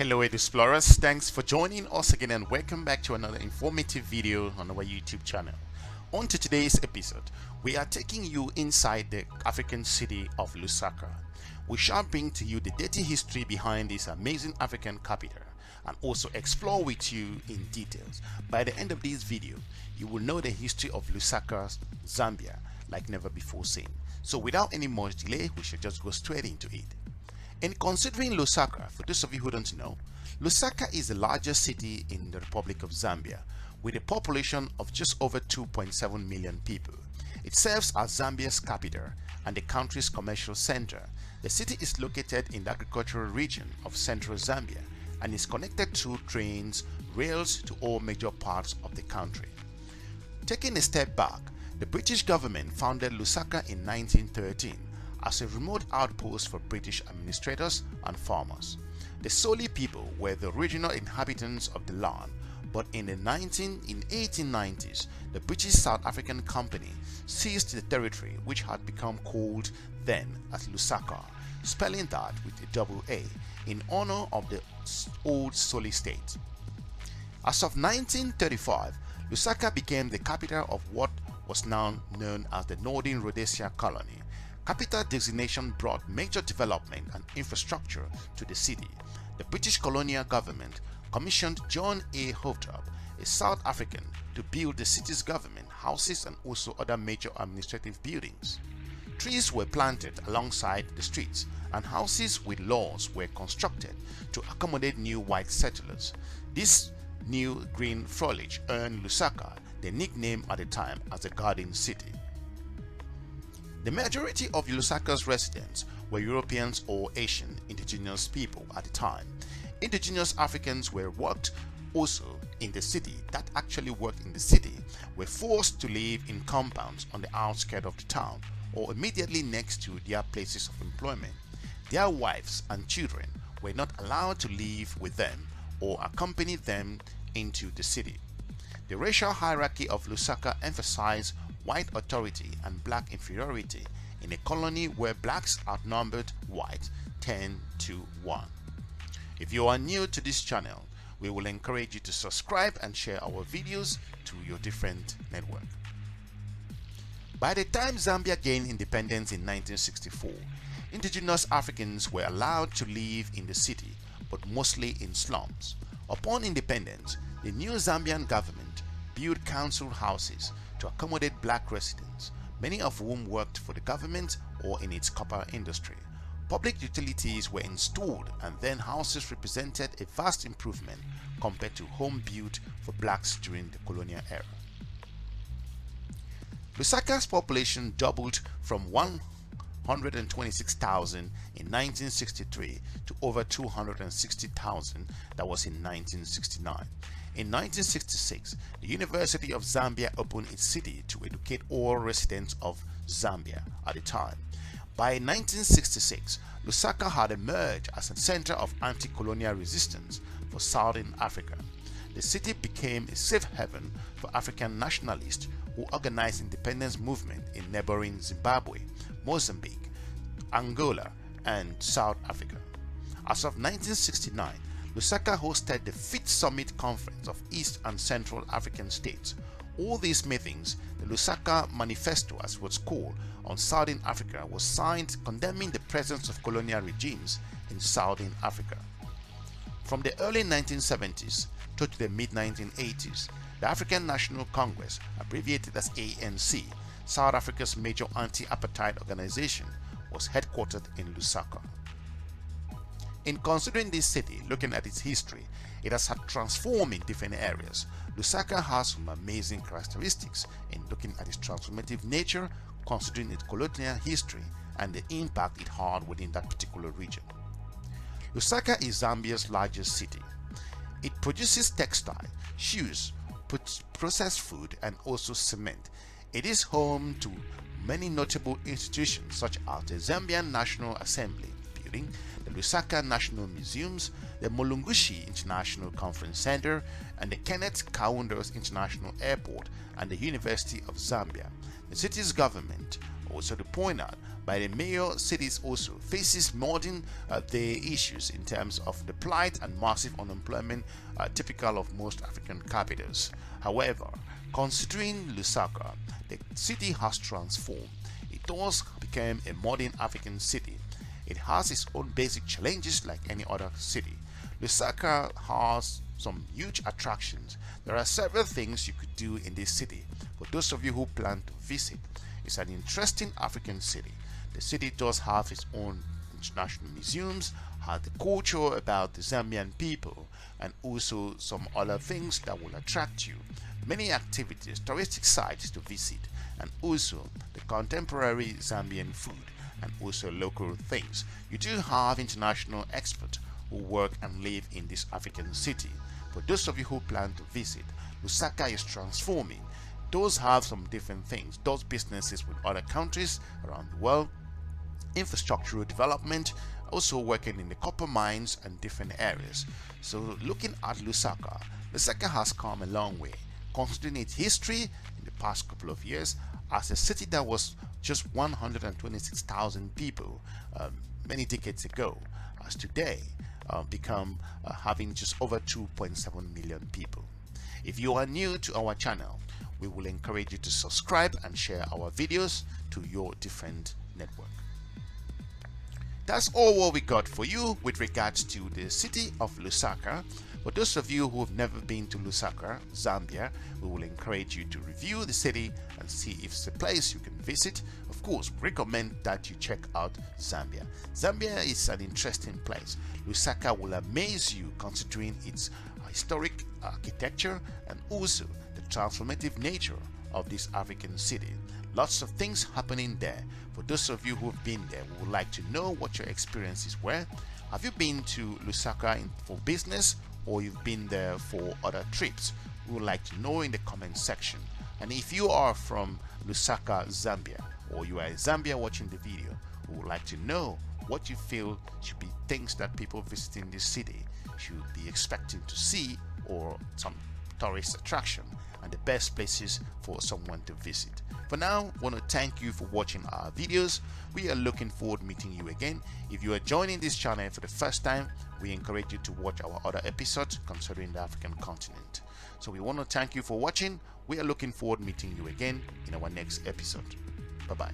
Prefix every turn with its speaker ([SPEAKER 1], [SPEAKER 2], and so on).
[SPEAKER 1] Hello EDUSPLORERs, thanks for joining us again and welcome back to another informative video on our YouTube channel. On to today's episode, we are taking you inside the African city of Lusaka. We shall bring to you the dirty history behind this amazing African capital and also explore with you in details. By the end of this video, you will know the history of Lusaka, Zambia, like never before seen. So without any more delay, we should just go straight into it. In considering Lusaka, for those of you who don't know, Lusaka is the largest city in the Republic of Zambia with a population of just over 2.7 million people. It serves as Zambia's capital and the country's commercial center. The city is located in the agricultural region of central Zambia and is connected through trains, rails to all major parts of the country. Taking a step back, the British government founded Lusaka in 1913 as a remote outpost for British administrators and farmers. The Soli people were the original inhabitants of the land, but in the 1890s, the British South African Company seized the territory, which had become called then as Lusaka, spelling that with a double A, in honor of the old Soli state. As of 1935, Lusaka became the capital of what was now known as the Northern Rhodesia colony. Capital designation brought major development and infrastructure to the city. The British colonial government commissioned John A. Houghton, a South African, to build the city's government, houses and also other major administrative buildings. Trees were planted alongside the streets and houses with lawns were constructed to accommodate new white settlers. This new green foliage earned Lusaka the nickname at the time as the Garden City. The majority of Lusaka's residents were Europeans or Asian indigenous people at the time. Indigenous Africans were worked also in the city that actually worked in the city were forced to live in compounds on the outskirts of the town or immediately next to their places of employment. Their wives and children were not allowed to live with them or accompany them into the city. The racial hierarchy of Lusaka emphasized white authority and black inferiority in a colony where blacks outnumbered white 10 to 1. If you are new to this channel, we will encourage you to subscribe and share our videos to your different network. By the time Zambia gained independence in 1964, indigenous Africans were allowed to live in the city, but mostly in slums. Upon independence, the new Zambian government built council houses to accommodate black residents, many of whom worked for the government or in its copper industry. Public utilities were installed and then houses represented a vast improvement compared to home built for blacks during the colonial era. Lusaka's population doubled from 126,000 in 1963 to over 260,000 that was in 1969. In 1966, the University of Zambia opened its city to educate all residents of Zambia at the time. By 1966, Lusaka had emerged as a center of anti-colonial resistance for Southern Africa. The city became a safe haven for African nationalists who organized independence movement in neighboring Zimbabwe, Mozambique, Angola, and South Africa. As of 1969, Lusaka hosted the 5th Summit Conference of East and Central African States. All these meetings, the Lusaka Manifesto as it was called on Southern Africa, was signed condemning the presence of colonial regimes in Southern Africa. From the early 1970s to the mid-1980s, the African National Congress, abbreviated as ANC, South Africa's major anti-apartheid organization, was headquartered in Lusaka. In considering this city, looking at its history, it has had transformed in different areas. Lusaka has some amazing characteristics in looking at its transformative nature, considering its colonial history and the impact it had within that particular region. Lusaka is Zambia's largest city. It produces textile, shoes, processed food and also cement. It is home to many notable institutions such as the Zambian National Assembly Building, the Lusaka National Museums, the Mulungushi International Conference Center, and the Kenet Kaunda International Airport and the University of Zambia. The city's government Also to point out, by the mayor, cities also faces modern day issues in terms of the plight and massive unemployment typical of most African capitals. However, considering Lusaka, the city has transformed. It does become a modern African city. It has its own basic challenges like any other city. Lusaka has some huge attractions. There are several things you could do in this city. For those of you who plan to visit, it's an interesting African city. The city does have its own international museums, has the culture about the Zambian people, and also some other things that will attract you. Many activities, touristic sites to visit, and also the contemporary Zambian food and also local things. You do have international experts who work and live in this African city. For those of you who plan to visit, Lusaka is transforming. Those have some different things. Those businesses with other countries around the world, infrastructural development, also working in the copper mines and different areas. So looking at Lusaka, Lusaka has come a long way, considering its history in the past couple of years as a city that was just 126,000 people many decades ago, as today become having just over 2.7 million people. If you are new to our channel, we will encourage you to subscribe and share our videos to your different network. That's all what we got for you with regards to the city of Lusaka. For those of you who have never been to Lusaka, Zambia, we will encourage you to review the city and see if it's a place you can visit. Of course, we recommend that you check out Zambia. Zambia is an interesting place. Lusaka will amaze you considering its historic architecture and also the transformative nature of this African city. Lots of things happening there. For those of you who have been there, we would like to know what your experiences were. Have you been to Lusaka for business or you've been there for other trips? We would like to know in the comment section. And if you are from Lusaka, Zambia, or you are in Zambia watching the video, we would like to know what you feel should be things that people visiting this city should be expecting to see, or some tourist attraction and the best places for someone to visit. For now, I want to thank you for watching our videos. We are looking forward to meeting you again. If you are joining this channel for the first time, we encourage you to watch our other episodes concerning the African continent. So we want to thank you for watching. We are looking forward to meeting you again in our next episode. Bye bye.